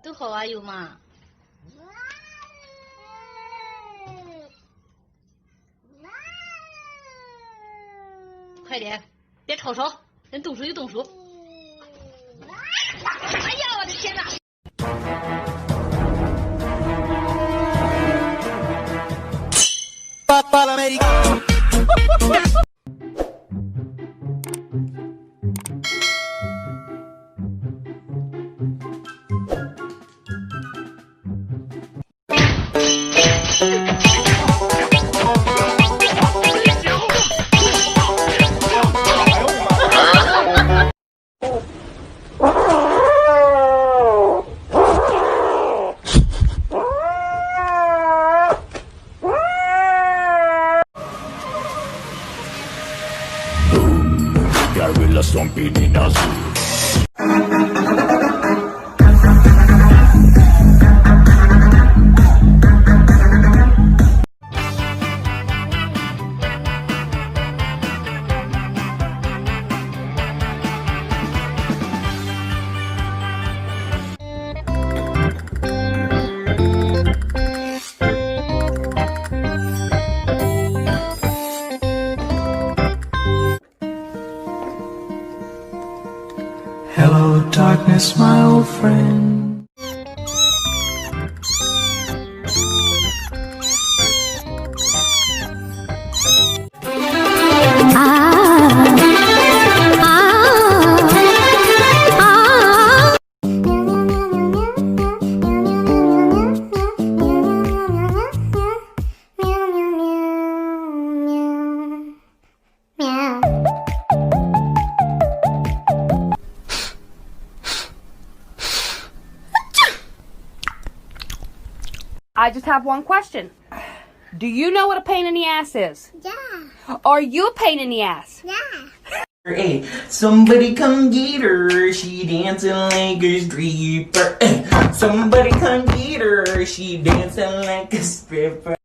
都好啊，有嘛？快点，别吵吵，人动手就动手。哎呀，我的天哪Gorillas don't beat me now. Hello, darkness, my old friend. I just have one question. Do you know what a pain in the ass is? Yeah. Are you a pain in the ass? Yeah. Hey, somebody come get her, she dancing like a stripper. Hey, somebody come get her, she dancing like a stripper.